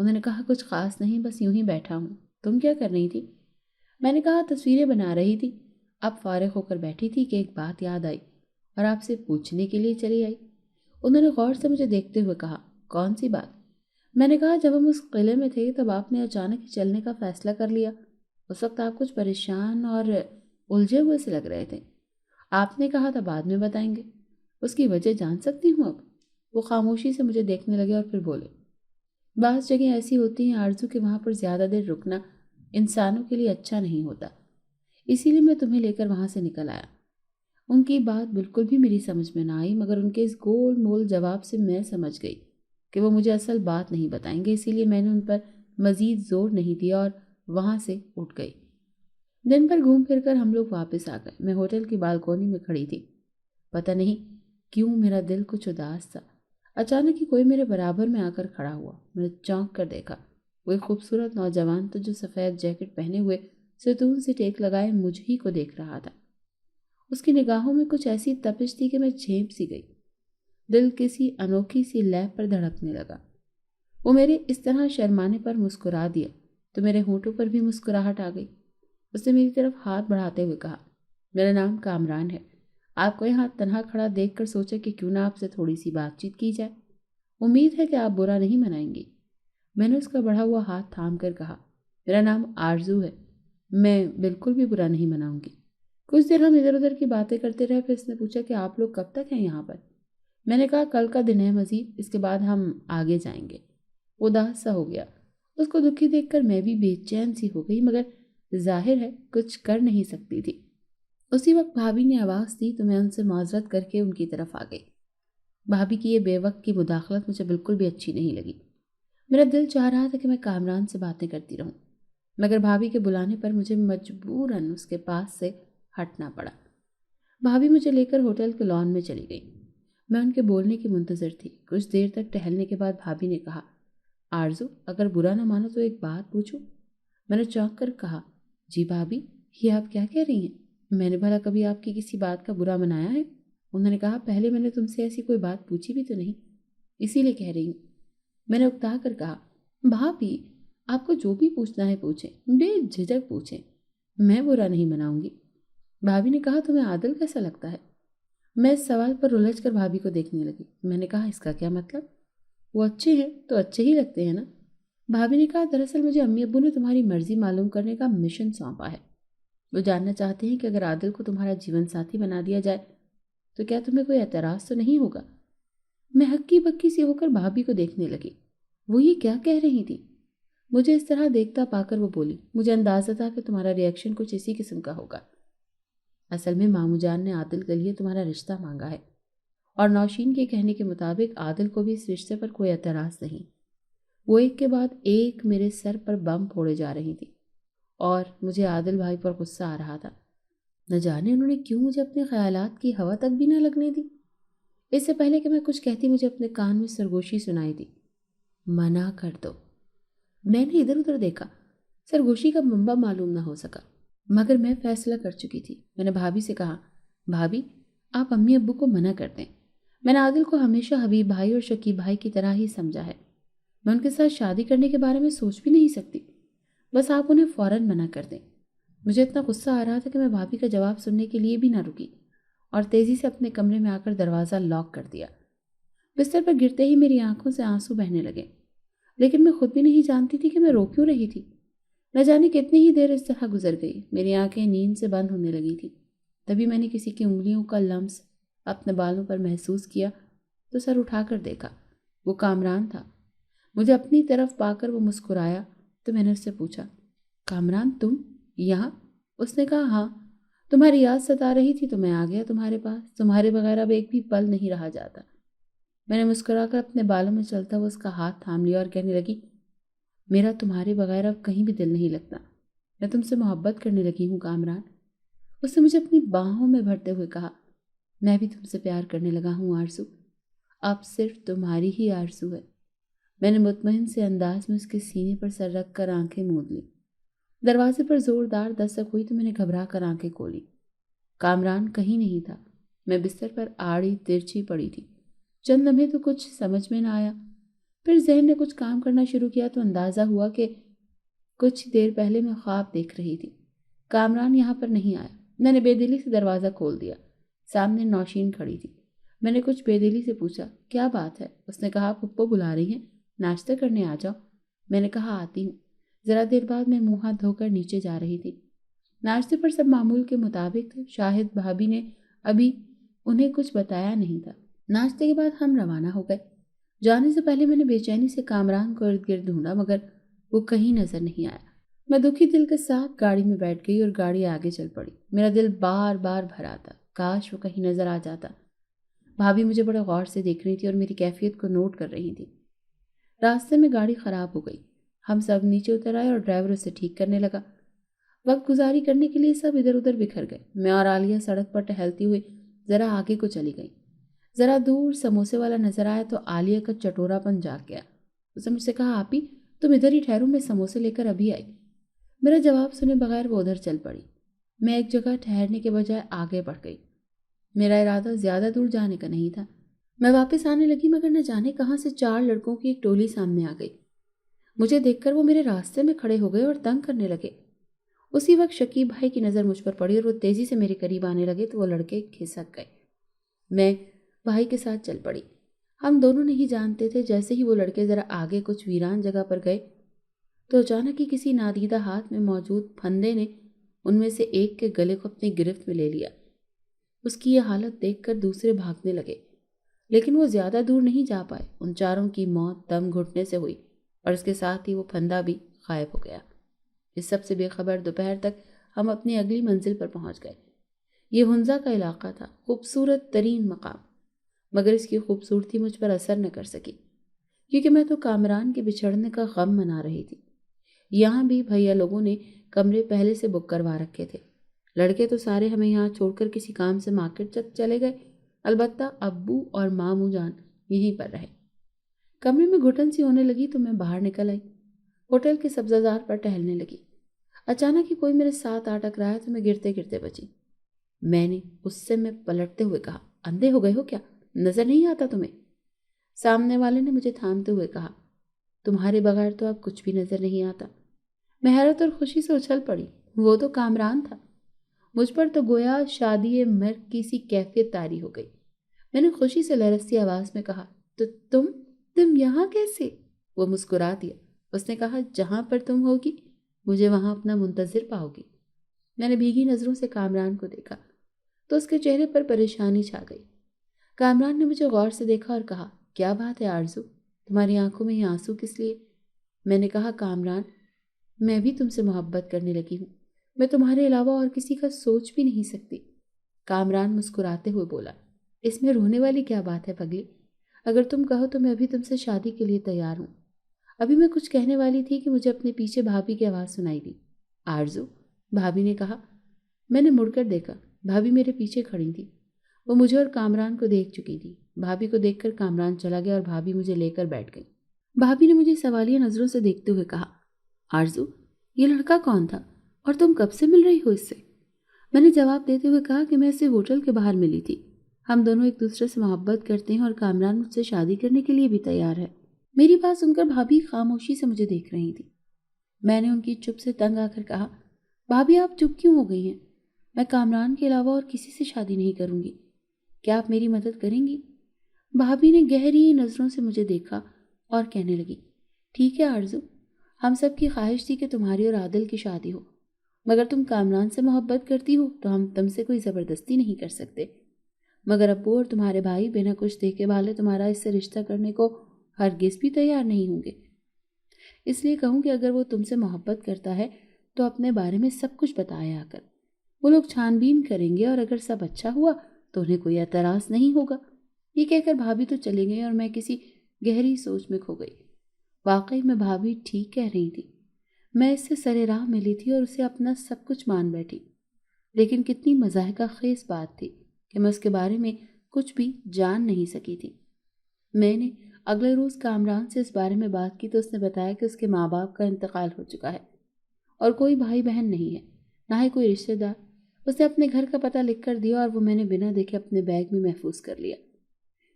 انہوں نے کہا کچھ خاص نہیں، بس یوں ہی بیٹھا ہوں۔ تم کیا کر رہی تھی؟ میں نے کہا تصویریں بنا رہی تھی۔ اب فارغ ہو کر بیٹھی تھی کہ ایک بات یاد آئی اور آپ سے پوچھنے کے لیے چلی آئی۔ انہوں نے غور سے مجھے دیکھتے ہوئے کہا، کون سی بات؟ میں نے کہا جب ہم اس قلعے میں تھے تب آپ نے اچانک ہی چلنے کا فیصلہ کر لیا۔ اس وقت آپ کچھ پریشان اور الجھے ہوئے سے لگ رہے تھے۔ آپ نے کہا تھا بعد میں بتائیں گے۔ اس کی وجہ جان سکتی ہوں اب؟ وہ خاموشی سے مجھے دیکھنے لگے اور پھر بولے، بعض جگہیں ایسی ہوتی ہیں آرزو کہ وہاں پر زیادہ دیر رکنا انسانوں کے لیے اچھا نہیں ہوتا، اسی لیے میں تمہیں لے کر وہاں سے نکل آیا۔ ان کی بات بالکل بھی میری سمجھ میں نہ آئی، مگر ان کے اس گول مول جواب سے میں سمجھ گئی کہ وہ مجھے اصل بات نہیں بتائیں گے، اسی لیے میں نے ان پر مزید زور نہیں دیا اور وہاں سے اٹھ گئی۔ دن بھر گھوم پھر کر ہم لوگ واپس آ گئے۔ میں ہوٹل کی بالکونی میں کھڑی تھی۔ پتہ نہیں کیوں میرا دل کچھ اداس تھا۔ اچانک ہی کوئی میرے برابر میں آ کر کھڑا ہوا۔ میں نے چونک کر دیکھا، وہ ایک خوبصورت نوجوان تھا جو سفید جیکٹ پہنے ہوئے ستون سے ٹیک لگائے مجھ ہی کو دیکھ رہا تھا۔ اس کی نگاہوں میں کچھ ایسی تپش تھی کہ میں جھیپ سی گئی۔ دل کسی انوکھی سی لے پر دھڑکنے لگا۔ وہ میرے اس طرح شرمانے پر مسکرا دیا تو میرے ہونٹوں پر بھی مسکراہٹ آ گئی۔ اس نے میری طرف ہاتھ بڑھاتے ہوئے کہا، میرا نام کامران ہے۔ آپ کو یہاں تنہا کھڑا دیکھ کر سوچا کہ کیوں نہ آپ سے تھوڑی سی بات چیت کی جائے۔ امید ہے کہ آپ برا نہیں منائیں گی۔ میں نے اس کا بڑھا ہوا ہاتھ تھام کر کہا، میرا نام آرزو ہے، میں بالکل بھی برا نہیں مناؤں گی۔ کچھ دیر ہم ادھر ادھر کی باتیں کرتے رہے، پھر اس نے پوچھا کہ آپ لوگ کب تک ہیں یہاں پر؟ میں نے کہا کل کا دن ہے مزید، اس کے بعد ہم آگے جائیں گے۔ وہ اداس سا ہو گیا۔ اس کو دکھی دیکھ کر میں بھی بے چین سی ہو گئی، مگر ظاہر ہے کچھ کر نہیں سکتی تھی۔ اسی وقت بھابھی نے آواز دی تو میں ان سے معذرت کر کے ان کی طرف آ گئی۔ بھابھی کی یہ بے وقت کی مداخلت مجھے بالکل بھی اچھی نہیں لگی۔ میرا دل چاہ رہا تھا کہ میں کامران سے باتیں کرتی رہوں، مگر بھابھی کے بلانے پر مجھے مجبوراً اس کے پاس سے ہٹنا پڑا۔ بھابھی مجھے لے کر ہوٹل کے لان میں چلی گئی۔ میں ان کے بولنے کی منتظر تھی۔ کچھ دیر تک ٹہلنے کے بعد بھابھی نے کہا، آرزو اگر برا نہ مانو تو ایک بات پوچھوں؟ میں نے چونک کر کہا، جی بھابھی، یہ آپ کیا کہہ رہی ہیں؟ میں نے بھلا کبھی آپ کی کسی بات کا برا منایا ہے؟ انہوں نے کہا، پہلے میں نے تم سے ایسی کوئی بات پوچھی بھی تو نہیں، اسی لیے کہہ رہی ہوں۔ میں نے اکتا کر کہا، بھابھی آپ کو جو بھی پوچھنا ہے پوچھیں، بے جھجک پوچھیں، میں برا نہیں مناؤں گی۔ بھابھی نے کہا، تمہیں عادل کیسا لگتا ہے؟ میں اس سوال پر الجھ کر بھابھی کو دیکھنے لگی۔ میں نے کہا، اس کا کیا مطلب؟ وہ اچھے ہیں تو اچھے ہی لگتے ہیں نا۔ بھابھی نے کہا، دراصل مجھے امی ابو نے تمہاری مرضی معلوم کرنے کا مشن سونپا ہے۔ وہ جاننا چاہتے ہیں کہ اگر عادل کو تمہارا جیون ساتھی بنا دیا جائے تو کیا تمہیں کوئی اعتراض تو نہیں ہوگا؟ میں ہکی بکی سی ہو کر بھابھی کو دیکھنے لگی۔ وہ یہ کیا کہہ رہی تھی؟ مجھے اس طرح دیکھتا پا کر وہ بولی، مجھے اندازہ تھا کہ تمہارا ریئیکشن کچھ اسی قسم کا ہوگا۔ اصل میں مامو جان نے عادل کے لیے تمہارا رشتہ مانگا ہے، اور نوشین کے کہنے کے مطابق عادل کو بھی اس رشتے پر کوئی اعتراض نہیں۔ وہ ایک کے بعد ایک میرے سر پر بم پھوڑے جا رہی تھی اور مجھے عادل بھائی پر غصہ آ رہا تھا۔ نہ جانے انہوں نے کیوں مجھے اپنے خیالات کی ہوا تک بھی نہ لگنے دی۔ اس سے پہلے کہ میں کچھ کہتی مجھے اپنے کان میں سرگوشی سنائی دی، منع کر دو۔ میں نے ادھر ادھر دیکھا، سرگوشی کا منبع معلوم نہ ہو سکا، مگر میں فیصلہ کر چکی تھی۔ میں نے بھابھی سے کہا، بھابھی آپ امی ابو کو منع کر دیں۔ میں نے عادل کو ہمیشہ حبیب بھائی اور شکیب بھائی کی طرح ہی سمجھا ہے۔ میں ان کے ساتھ شادی کرنے کے بارے میں سوچ بھی نہیں سکتی، بس آپ انہیں فوراً منع کر دیں۔ مجھے اتنا غصہ آ رہا تھا کہ میں بھابھی کا جواب سننے کے لیے بھی نہ رکی اور تیزی سے اپنے کمرے میں آ کر دروازہ لاک کر دیا۔ بستر پر گرتے ہی میری آنکھوں سے آنسو بہنے لگے، لیکن میں خود بھی نہیں جانتی تھی کہ میں رو کیوں رہی تھی۔ نہ جانے کتنی ہی دیر اس طرح گزر گئی، میری آنکھیں نیند سے بند ہونے لگی تھی۔ تبھی میں نے کسی کی انگلیوں کا لمس اپنے بالوں پر محسوس کیا تو سر اٹھا کر دیکھا، وہ کامران تھا۔ مجھے اپنی طرف پا کر وہ مسکرایا تو میں نے اس سے پوچھا، کامران تم یہاں؟ اس نے کہا، ہاں، تمہاری یاد ستا رہی تھی تو میں آ گیا تمہارے پاس، تمہارے بغیر اب ایک بھی پل نہیں رہا جاتا۔ میں نے مسکرا کر اپنے بالوں میں چلتا ہوا اس کا ہاتھ تھام لیا اور کہنے لگی، میرا تمہارے بغیر اب کہیں بھی دل نہیں لگتا، میں تم سے محبت کرنے لگی ہوں کامران۔ اس نے مجھے اپنی باہوں میں بھرتے ہوئے کہا، میں بھی تم سے پیار کرنے لگا ہوں آرزو، اب صرف تمہاری ہی آرزو ہے۔ میں نے مطمئن سے انداز میں اس کے سینے پر سر رکھ کر آنکھیں موند لی۔ دروازے پر زوردار دستک ہوئی تو میں نے گھبرا کر آنکھیں کھولی۔ کامران کہیں نہیں تھا۔ میں بستر پر آڑی ترچھی پڑی تھی۔ چند لمحے تو کچھ سمجھ میں نہ آیا، پھر ذہن نے کچھ کام کرنا شروع کیا تو اندازہ ہوا کہ کچھ دیر پہلے میں خواب دیکھ رہی تھی۔ کامران یہاں پر نہیں آیا۔ میں نے بے دلی سے دروازہ کھول دیا۔ سامنے نوشین کھڑی تھی۔ میں نے کچھ بے دلی سے پوچھا، کیا بات ہے؟ اس نے کہا، پھپھو بلا رہی ہیں، ناشتہ کرنے آ جاؤ۔ میں نے کہا، آتی ہوں۔ ذرا دیر بعد میں منہ ہاتھ دھو کر نیچے جا رہی تھی۔ ناشتے پر سب معمول کے مطابق تھے۔ شاہد بھابی نے ابھی انہیں کچھ بتایا نہیں تھا۔ ناشتے کے بعد ہم روانہ ہو گئے۔ جانے سے پہلے میں نے بے چینی سے کامران کو ارد گرد ڈھونڈا مگر وہ کہیں نظر نہیں آیا۔ میں دکھی دل کے ساتھ گاڑی میں بیٹھ گئی اور گاڑی آگے چل پڑی۔ میرا دل بار بار بھرا تھا، کاش وہ کہیں نظر آ جاتا۔ بھابی مجھے بڑے غور سے دیکھ رہی تھی اور میری کیفیت کو نوٹ کر رہی تھی۔ راستے میں گاڑی خراب ہو گئی۔ ہم سب نیچے اتر آئے اور ڈرائیور اسے ٹھیک کرنے لگا۔ وقت گزاری کرنے کے لیے سب ادھر ادھر بکھر گئے۔ میں اور عالیہ سڑک پر ٹہلتی ہوئی ذرا آگے کو چلی گئی۔ ذرا دور سموسے والا نظر آیا تو عالیہ کا چٹورا پن جاگ گیا۔ اس نے مجھ سے کہا، آپی تم ادھر ہی ٹھہرو، میں سموسے لے کر ابھی آئی۔ میرا جواب سنے بغیر وہ ادھر چل پڑی۔ میں ایک جگہ ٹھہرنے کے بجائے آگے بڑھ گئی۔ میرا ارادہ زیادہ دور جانے کا نہیں تھا۔ میں واپس آنے لگی مگر نہ جانے کہاں سے 4 لڑکوں کی ایک ٹولی سامنے آ گئی۔ مجھے دیکھ کر وہ میرے راستے میں کھڑے ہو گئے اور تنگ کرنے لگے۔ اسی وقت شکیب بھائی کی نظر مجھ پر پڑی اور وہ تیزی سے میرے قریب آنے لگے تو وہ لڑکے کھسک گئے۔ میں بھائی کے ساتھ چل پڑی۔ ہم دونوں نہیں جانتے تھے جیسے ہی وہ لڑکے ذرا آگے کچھ ویران جگہ پر گئے تو اچانک ہی کسی نادیدہ ہاتھ میں موجود پھندے نے ان میں سے ایک کے گلے کو اپنی گرفت میں لے لیا۔ اس کی یہ حالت دیکھ کر دوسرے بھاگنے لگے لیکن وہ زیادہ دور نہیں جا پائے۔ ان چاروں کی موت دم گھٹنے سے ہوئی اور اس کے ساتھ ہی وہ پھندا بھی غائب ہو گیا۔ اس سب سے بے خبر دوپہر تک ہم اپنی اگلی منزل پر پہنچ گئے۔ یہ ہنزا کا علاقہ تھا، خوبصورت ترین مقام، مگر اس کی خوبصورتی مجھ پر اثر نہ کر سکی کیونکہ میں تو کامران کے بچھڑنے کا غم منا رہی تھی۔ یہاں بھی بھیا لوگوں نے کمرے پہلے سے بک کروا رکھے تھے۔ لڑکے تو سارے ہمیں یہاں چھوڑ کر کسی کام سے مارکیٹ تک چلے گئے، البتہ ابو اور ماموں جان یہیں پر رہے۔ کمرے میں گھٹن سی ہونے لگی تو میں باہر نکل آئی۔ ہوٹل کے سبزہ زار پر ٹہلنے لگی۔ اچانک ہی کوئی میرے ساتھ آ ٹکرایا تو میں گرتے گرتے بچی۔ میں نے اس سے میں پلٹتے ہوئے کہا، اندھے ہو گئے ہو کیا؟ نظر نہیں آتا تمہیں؟ سامنے والے نے مجھے تھامتے ہوئے کہا، تمہارے بغیر تو اب کچھ بھی نظر نہیں آتا۔ میں حیرت اور خوشی سے اچھل پڑی۔ وہ تو کامران تھا۔ مجھ پر تو گویا شادی مرگ کی سی کیفیت طاری ہو گئی۔ میں نے خوشی سے لرزتی آواز میں کہا، تو تم یہاں کیسے؟ وہ مسکرا دیا۔ اس نے کہا، جہاں پر تم ہوگی مجھے وہاں اپنا منتظر پاؤ گی۔ میں نے بھیگی نظروں سے کامران کو دیکھا تو اس کے چہرے پر پریشانی چھا گئی۔ کامران نے مجھے غور سے دیکھا اور کہا، کیا بات ہے آرزو، تمہاری آنکھوں میں یہ آنسو کس لیے؟ میں نے کہا، کامران میں بھی تم سے محبت کرنے لگی ہوں، میں تمہارے علاوہ اور کسی کا سوچ بھی نہیں سکتی۔ کامران مسکراتے ہوئے بولا، اس میں رونے والی کیا بات ہے پگلی؟ اگر تم کہو تو میں ابھی تم سے شادی کے لیے تیار ہوں۔ ابھی میں کچھ کہنے والی تھی کہ مجھے اپنے پیچھے بھابھی کی آواز سنائی دی۔ آرزو، بھابھی نے کہا۔ میں نے مڑ کر دیکھا، بھابھی میرے پیچھے کھڑی تھی۔ وہ مجھے اور کامران کو دیکھ چکی تھی۔ بھابھی کو دیکھ کر کامران چلا گیا اور بھابھی مجھے لے کر بیٹھ گئی۔ بھابھی نے مجھے سوالیہ نظروں سے دیکھتے ہوئے کہا، آرزو یہ لڑکا کون تھا اور تم کب سے مل رہی ہو اس سے؟ میں نے جواب دیتے ہوئے کہا کہ میں اسے ہوٹل کے باہر ملی تھی۔ ہم دونوں ایک دوسرے سے محبت کرتے ہیں اور کامران مجھ سے شادی کرنے کے لیے بھی تیار ہے۔ میری بات سن کر بھابھی خاموشی سے مجھے دیکھ رہی تھی۔ میں نے ان کی چپ سے تنگ آ کر کہا، بھابھی آپ چپ کیوں ہو گئی ہیں؟ میں کامران کے علاوہ اور کسی سے شادی نہیں کروں گی، کیا آپ میری مدد کریں گی؟ بھابھی نے گہری نظروں سے مجھے دیکھا اور کہنے لگی، ٹھیک ہے آرزو، ہم سب کی خواہش تھی کہ تمہاری اور عادل کی شادی ہو، مگر تم کامران سے محبت کرتی ہو تو ہم تم سے کوئی زبردستی نہیں کر سکتے، مگر ابو اور تمہارے بھائی بنا کچھ دیکھے بھالے تمہارا اس سے رشتہ کرنے کو ہرگز بھی تیار نہیں ہوں گے۔ اس لیے کہوں کہ اگر وہ تم سے محبت کرتا ہے تو اپنے بارے میں سب کچھ بتائے آ کر، وہ لوگ چھان بین کریں گے اور اگر سب اچھا ہوا تو انہیں کوئی اعتراض نہیں ہوگا۔ یہ کہہ کر بھابھی تو چلی گئی اور میں کسی گہری سوچ میں کھو گئی۔ واقعی میں بھابھی ٹھیک کہہ رہی تھی، میں اس سے سرے راہ ملی تھی اور اسے اپنا سب کچھ مان بیٹھی، لیکن کتنی مضحکہ خیز بات تھی کہ میں اس کے بارے میں کچھ بھی جان نہیں سکی تھی۔ میں نے اگلے روز کامران سے اس بارے میں بات کی تو اس نے بتایا کہ اس کے ماں باپ کا انتقال ہو چکا ہے اور کوئی بھائی بہن نہیں ہے، نہ ہی کوئی رشتہ دار۔ اس نے اپنے گھر کا پتہ لکھ کر دیا اور وہ میں نے بنا دیکھے اپنے بیگ میں محفوظ کر لیا۔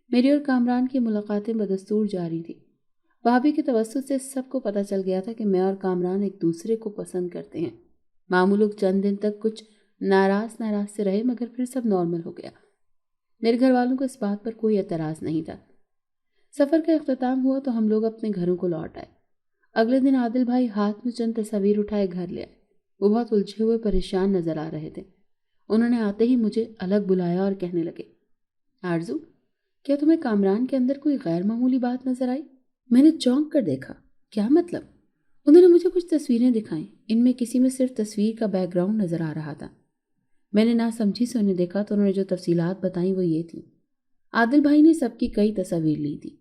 میری اور کامران کی ملاقاتیں بدستور جاری تھیں۔ بھابھی کے توسط سے سب کو پتہ چل گیا تھا کہ میں اور کامران ایک دوسرے کو پسند کرتے ہیں۔ ماموں لوگ چند دن تک کچھ ناراض سے رہے، مگر پھر سب نارمل ہو گیا۔ میرے گھر والوں کو اس بات پر کوئی اعتراض نہیں تھا۔ سفر کا اختتام ہوا تو ہم لوگ اپنے گھروں کو لوٹ آئے۔ اگلے دن عادل بھائی ہاتھ میں چند تصاویر اٹھائے گھر لے آئے۔ وہ بہت الجھے ہوئے پریشان نظر آ رہے تھے۔ انہوں نے آتے ہی مجھے الگ بلایا اور کہنے لگے، آرزو، کیا تمہیں کامران کے اندر کوئی غیر معمولی بات نظر آئی؟ میں نے چونک کر دیکھا۔ کیا مطلب؟ انہوں نے مجھے کچھ تصویریں دکھائیں۔ ان میں کسی میں صرف تصویر کا بیک گراؤنڈ نظر آ رہا تھا۔ میں نے نہ سمجھی سے انہیں دیکھا تو انہوں نے جو تفصیلات بتائیں وہ یہ تھیں۔ عادل بھائی نے سب کی کئی تصاویر لی تھی۔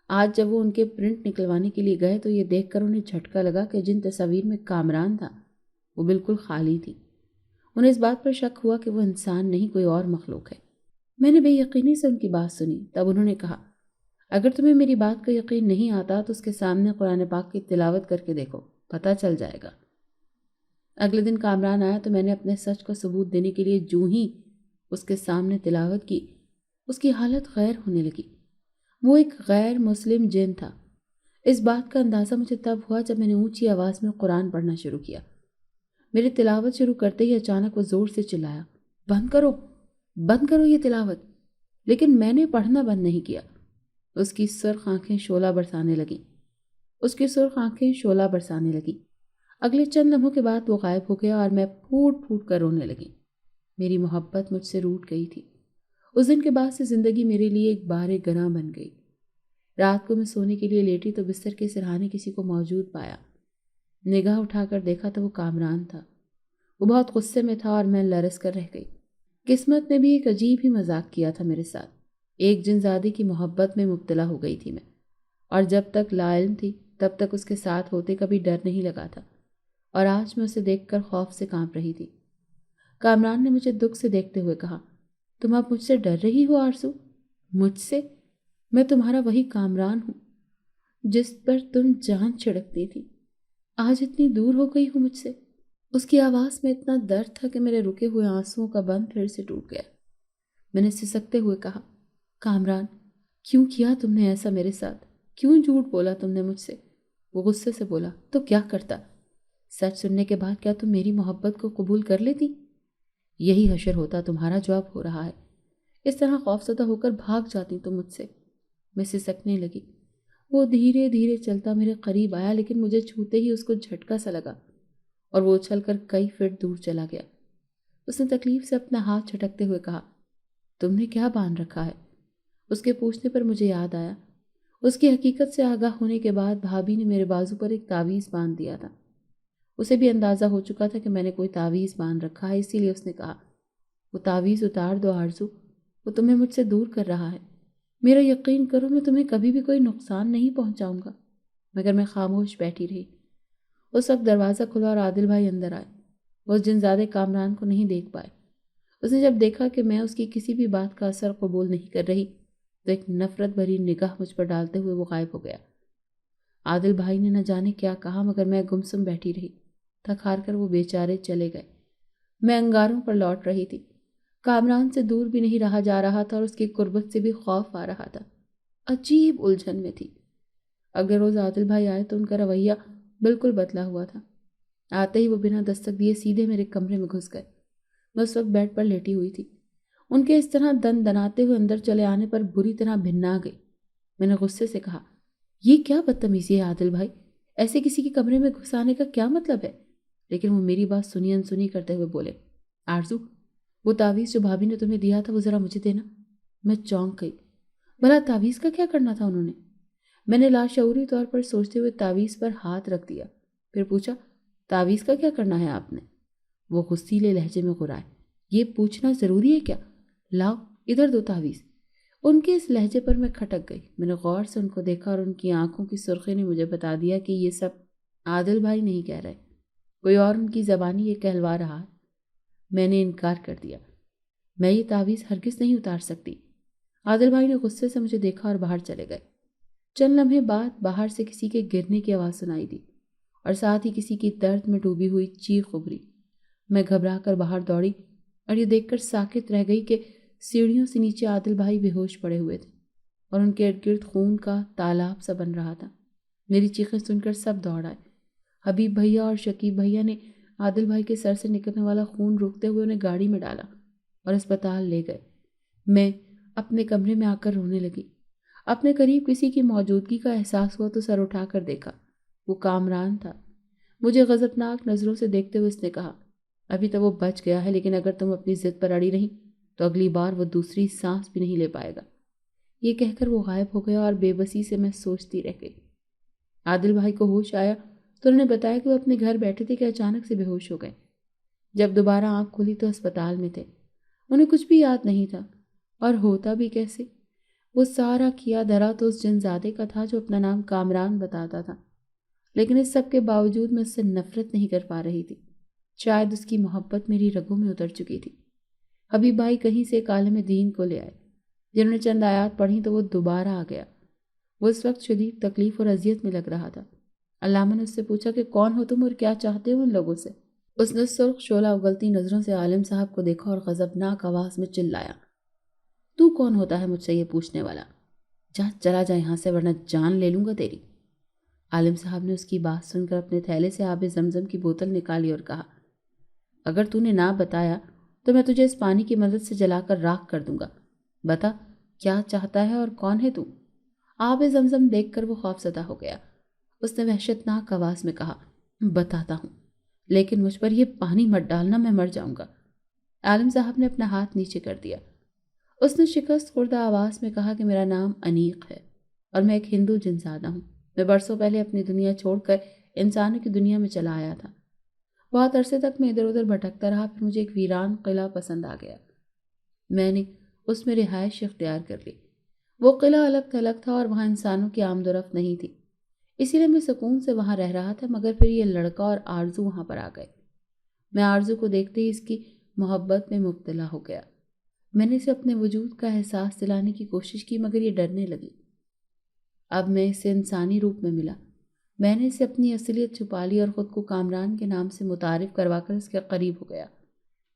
آج جب وہ ان کے پرنٹ نکلوانے کے لیے گئے تو یہ دیکھ کر انہیں جھٹکا لگا کہ جن تصاویر میں کامران تھا وہ بالکل خالی تھی۔ انہیں اس بات پر شک ہوا کہ وہ انسان نہیں، کوئی اور مخلوق ہے۔ میں نے بے یقینی سے ان کی بات سنی۔ تب انہوں نے کہا، اگر تمہیں میری بات کا یقین نہیں آتا تو اس کے سامنے قرآن پاک کی تلاوت کر کے دیکھو، پتہ چل جائے گا۔ اگلے دن کامران آیا تو میں نے اپنے سچ کا ثبوت دینے کے لیے جو ہی اس کے سامنے تلاوت کی، اس کی حالت غیر ہونے لگی۔ وہ ایک غیر مسلم جن تھا۔ اس بات کا اندازہ مجھے تب ہوا جب میں نے اونچی آواز میں قرآن پڑھنا شروع کیا۔ میری تلاوت شروع کرتے ہی اچانک وہ زور سے چلایا، بند کرو، بند کرو یہ تلاوت۔ لیکن میں نے پڑھنا بند نہیں کیا۔ اس کی سرخ آنکھیں شعلہ برسانے لگیں۔ اگلے چند لمحوں کے بعد وہ غائب ہو گیا اور میں پھوٹ پھوٹ کر رونے لگی۔ میری محبت مجھ سے روٹھ گئی تھی۔ اس دن کے بعد سے زندگی میرے لیے ایک بار گراں بن گئی۔ رات کو میں سونے کے لیے لیٹی تو بستر کے سرہانے کسی کو موجود پایا۔ نگاہ اٹھا کر دیکھا تو وہ کامران تھا۔ وہ بہت غصے میں تھا اور میں لرز کر رہ گئی۔ قسمت نے بھی ایک عجیب ہی مذاق کیا تھا میرے ساتھ۔ ایک جنزادی کی محبت میں مبتلا ہو گئی تھی میں، اور جب تک لا علم تھی تب تک اس کے ساتھ ہوتے کبھی ڈر نہیں لگا تھا، اور آج میں اسے دیکھ کر خوف سے کانپ رہی تھی۔ کامران نے مجھے دکھ سے دیکھتے ہوئے کہا، تم اب مجھ سے ڈر رہی ہو آرزو؟ مجھ سے؟ میں تمہارا وہی کامران ہوں جس پر تم جان چھڑکتی تھی۔ آج اتنی دور ہو گئی ہوں مجھ سے۔ اس کی آواز میں اتنا درد تھا کہ میرے رکے ہوئے آنسوؤں کا بند پھر سے ٹوٹ گیا۔ میں نے سسکتے ہوئے کہا، کامران، کیوں کیا تم نے ایسا میرے ساتھ؟ کیوں جھوٹ بولا تم نے مجھ سے؟ وہ غصے سے بولا، تو کیا کرتا؟ سچ سننے کے بعد کیا تم میری محبت کو قبول کر لیتی؟ یہی حشر ہوتا تمہارا جو اب ہو رہا ہے۔ اس طرح خوفزدہ ہو کر بھاگ جاتی تم مجھ سے۔ میں سسکنے لگی۔ وہ دھیرے دھیرے چلتا میرے قریب آیا، لیکن مجھے چھوتے ہی اس کو جھٹکا سا لگا اور وہ اچھل کر کئی فٹ دور چلا گیا۔ اس نے تکلیف سے اپنا ہاتھ جھٹکتے ہوئے کہا، تم نے کیا باندھ رکھا ہے؟ اس کے پوچھنے پر مجھے یاد آیا، اس کی حقیقت سے آگاہ ہونے کے بعد بھابھی نے میرے بازو پر ایک تعویذ باندھ دیا تھا۔ اسے بھی اندازہ ہو چکا تھا کہ میں نے کوئی تعویذ باندھ رکھا ہے، اسی لیے اس نے کہا، وہ تعویذ اتار دو آرزو، وہ تمہیں مجھ سے دور کر رہا ہے۔ میرا یقین کرو، میں تمہیں کبھی بھی کوئی نقصان نہیں پہنچاؤں گا۔ مگر میں خاموش بیٹھی رہی۔ اس وقت دروازہ کھلا اور عادل بھائی اندر آئے۔ وہ اس جنزادے کامران کو نہیں دیکھ پائے۔ اس نے جب دیکھا کہ میں اس کی کسی بھی بات کا اثر قبول نہیں کر رہی تو ایک نفرت بھری نگاہ مجھ پر ڈالتے ہوئے وہ غائب ہو گیا۔ عادل بھائی نے نہ جانے کیا کہا، مگر میں گمسم بیٹھی رہی۔ تھک ہار کر وہ بیچارے چلے گئے۔ میں انگاروں پر لوٹ رہی تھی۔ کامران سے دور بھی نہیں رہا جا رہا تھا اور اس کی قربت سے بھی خوف آ رہا تھا۔ عجیب الجھن میں تھی۔ اگلے روز عادل بھائی آئے تو ان کا رویہ بالکل بدلا ہوا تھا۔ آتے ہی وہ بنا دستک دیے سیدھے میرے کمرے میں گھس گئے۔ میں اس وقت بیڈ پر لیٹی ہوئی تھی۔ ان کے اس طرح دن دناتے ہوئے اندر چلے آنے پر بری طرح بھنا گئی۔ میں نے غصے سے کہا، یہ کیا بدتمیزی ہے عادل بھائی؟ ایسے کسی کے کمرے میں گھس آنے کا کیا مطلب ہے؟ لیکن وہ میری بات سنی انسنی کرتے ہوئے بولے، آرزو، وہ تعویذ جو بھابھی نے تمہیں دیا تھا وہ ذرا مجھے دینا۔ میں چونک گئی۔ بھلا تعویذ کا کیا کرنا تھا انہوں نے؟ میں نے لاشعوری طور پر سوچتے ہوئے تعویذ پر ہاتھ رکھ دیا، پھر پوچھا، تعویذ کا کیا کرنا ہے آپ نے؟ وہ غصیلے لہجے میں غرائے، یہ پوچھنا ضروری ہے کیا؟ لاؤ ادھر دو تعویذ۔ ان کے اس لہجے پر میں کھٹک گئی۔ میں نے غور سے ان کو دیکھا اور ان کی آنکھوں کی سرخی نے مجھے بتا دیا کہ یہ سب عادل بھائی نہیں کہہ رہے، کوئی اور ان کی زبانی یہ کہلوا رہا ہے۔ میں نے انکار کر دیا، میں یہ تعویذ ہرگز نہیں اتار سکتی۔ عادل بھائی نے غصے سے مجھے دیکھا اور باہر چلے گئے۔ چند لمحے بعد باہر سے کسی کے گرنے کی آواز سنائی دی اور ساتھ ہی کسی کی درد میں ڈوبی ہوئی چیخ ابھری۔ میں گھبرا کر باہر دوڑی اور یہ دیکھ کر ساکت رہ گئی کہ سیڑھیوں سے نیچے عادل بھائی بے ہوش پڑے ہوئے تھے اور ان کے ارد گرد خون کا تالاب سا بن رہا تھا۔ میری چیخیں سن کر سب دوڑ آئے۔ حبیب بھیا اور شکیب بھیا نے عادل بھائی کے سر سے نکلنے والا خون روکتے ہوئے انہیں گاڑی میں ڈالا اور اسپتال لے گئے۔ میں اپنے کمرے میں آ کر رونے لگی۔ اپنے قریب کسی کی موجودگی کا احساس ہوا تو سر اٹھا کر دیکھا۔ وہ کامران تھا۔ مجھے غضبناک نظروں سے دیکھتے ہوئے اس نے کہا، ابھی تو وہ بچ گیا ہے، لیکن اگر تم اپنی ضد پر اڑی رہی تو اگلی بار وہ دوسری سانس بھی نہیں لے پائے گا۔ یہ کہہ کر وہ غائب ہو گیا اور بے بسی سے میں سوچتی رہ گئی۔ عادل بھائی کو ہوش آیا تو انہوں نے بتایا کہ وہ اپنے گھر بیٹھے تھے کہ اچانک سے بے ہوش ہو گئے۔ جب دوبارہ آنکھ کھلی تو اسپتال میں تھے۔ انہیں کچھ بھی یاد نہیں تھا، اور ہوتا بھی کیسے؟ وہ سارا کیا دھرا تو اس جن زادے کا تھا جو اپنا نام کامران بتاتا تھا، لیکن اس سب کے باوجود میں اس سے نفرت نہیں کر پا رہی تھی۔ شاید اس کی محبت میری رگوں میں اتر چکی تھی۔ حبیب بھائی کہیں سے ایک عالم دین کو لے آئے۔ جنہوں نے چند آیات پڑھی تو وہ دوبارہ آ گیا۔ وہ اس وقت شدید تکلیف اور اذیت میں لگ رہا تھا۔ علامہ نے اس سے پوچھا کہ کون ہو تم اور کیا چاہتے ہو ان لوگوں سے؟ اس نے سرخ شعلہ اگلتی نظروں سے عالم صاحب کو دیکھا اور غضبناک آواز میں چلایا، تو کون ہوتا ہے مجھ سے یہ پوچھنے والا؟ جا چلا جا یہاں سے ورنہ جان لے لوں گا تیری۔ عالم صاحب نے اس کی بات سن کر اپنے تھیلے سے آب زمزم کی بوتل نکالی اور کہا، اگر تو نے نہ بتایا تو میں تجھے اس پانی کی مدد سے جلا کر راکھ کر دوں گا۔ بتا کیا چاہتا ہے اور کون ہے تو؟ آب زمزم دیکھ کر وہ خوفزدہ ہو گیا۔ اس نے وحشتناک آواز میں کہا، بتاتا ہوں، لیکن مجھ پر یہ پانی مت ڈالنا، میں مر جاؤں گا۔ عالم صاحب نے اپنا ہاتھ نیچے کر دیا۔ اس نے شکست خوردہ آواز میں کہا کہ میرا نام انیق ہے اور میں ایک ہندو جنزادہ ہوں۔ میں برسوں پہلے اپنی دنیا چھوڑ کر انسانوں کی دنیا میں چلا آیا تھا۔ بہت عرصے تک میں ادھر ادھر بھٹکتا رہا، پھر مجھے ایک ویران قلعہ پسند آ گیا۔ میں نے اس میں رہائش اختیار کر لی۔ وہ قلعہ الگ تھلگ تھا اور وہاں انسانوں کی آمد و رفت نہیں تھی، اسی لیے میں سکون سے وہاں رہ رہا تھا، مگر پھر یہ لڑکا اور آرزو وہاں پر آ گئے۔ میں آرزو کو دیکھتے ہی اس کی محبت میں مبتلا ہو گیا۔ میں نے اسے اپنے وجود کا احساس دلانے کی کوشش کی، مگر یہ ڈرنے لگی۔ اب میں اسے انسانی روپ میں ملا۔ میں نے اسے اپنی اصلیت چھپا لی اور خود کو کامران کے نام سے متعارف کروا کر اس کے قریب ہو گیا۔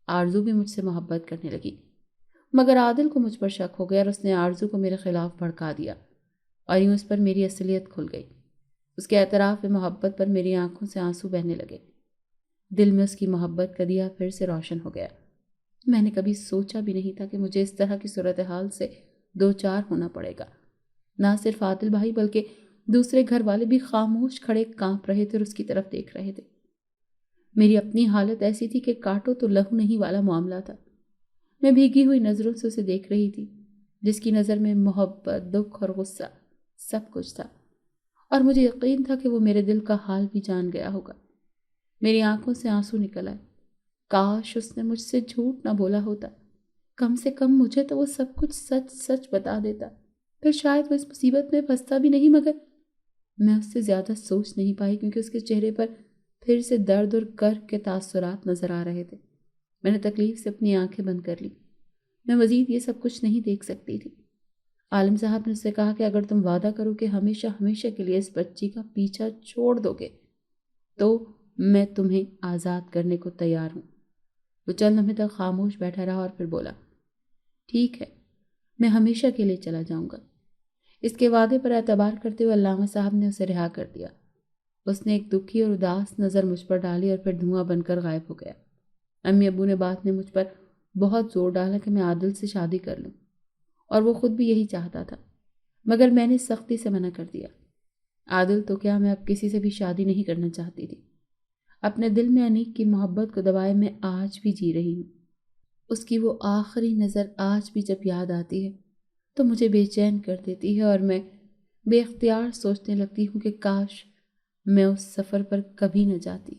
آرزو بھی مجھ سے محبت کرنے لگی، مگر عادل کو مجھ پر شک ہو گیا اور اس نے آرزو کو میرے خلاف بھڑکا دیا، اور یوں اس پر میری اصلیت کھل گئی۔ اس کے اعتراف میں محبت پر میری آنکھوں سے آنسو بہنے لگے۔ دل میں اس کی محبت کا دیا پھر سے روشن ہو گیا۔ میں نے کبھی سوچا بھی نہیں تھا کہ مجھے اس طرح کی صورتحال سے دوچار ہونا پڑے گا۔ نہ صرف عادل بھائی بلکہ دوسرے گھر والے بھی خاموش کھڑے کانپ رہے تھے اور اس کی طرف دیکھ رہے تھے۔ میری اپنی حالت ایسی تھی کہ کاٹو تو لہو نہیں والا معاملہ تھا۔ میں بھیگی ہوئی نظروں سے اسے دیکھ رہی تھی، جس کی نظر میں محبت، دکھ اور غصہ سب کچھ تھا، اور مجھے یقین تھا کہ وہ میرے دل کا حال بھی جان گیا ہوگا۔ میری آنکھوں سے آنسو نکل آئے۔ کاش اس نے مجھ سے جھوٹ نہ بولا ہوتا، کم سے کم مجھے تو وہ سب کچھ سچ سچ بتا دیتا، پھر شاید وہ اس مصیبت میں پھنستا بھی نہیں۔ مگر میں اس سے زیادہ سوچ نہیں پائی، کیونکہ اس کے چہرے پر پھر سے درد اور کرب کے تاثرات نظر آ رہے تھے۔ میں نے تکلیف سے اپنی آنکھیں بند کر لی۔ میں مزید یہ سب کچھ نہیں دیکھ سکتی تھی۔ عالم صاحب نے اس سے کہا کہ اگر تم وعدہ کرو کہ ہمیشہ ہمیشہ کے لیے اس بچی کا پیچھا چھوڑ دو گے تو میں تمہیں آزاد کرنے کو تیار ہوں۔ وہ چند لمحے تک خاموش بیٹھا رہا اور پھر بولا، ٹھیک ہے، میں ہمیشہ کے لیے چلا جاؤں گا۔ اس کے وعدے پر اعتبار کرتے ہوئے علامہ صاحب نے اسے رہا کر دیا۔ اس نے ایک دکھی اور اداس نظر مجھ پر ڈالی اور پھر دھواں بن کر غائب ہو گیا۔ امی ابو نے بعد میں مجھ پر بہت زور ڈالا کہ میں عادل سے شادی کر لوں، اور وہ خود بھی یہی چاہتا تھا، مگر میں نے سختی سے منع کر دیا۔ عادل تو کیا، میں اب کسی سے بھی شادی نہیں کرنا چاہتی تھی۔ اپنے دل میں انیق کی محبت کو دبائے میں آج بھی جی رہی ہوں۔ اس کی وہ آخری نظر آج بھی جب یاد آتی ہے تو مجھے بے چین کر دیتی ہے، اور میں بے اختیار سوچنے لگتی ہوں کہ کاش میں اس سفر پر کبھی نہ جاتی۔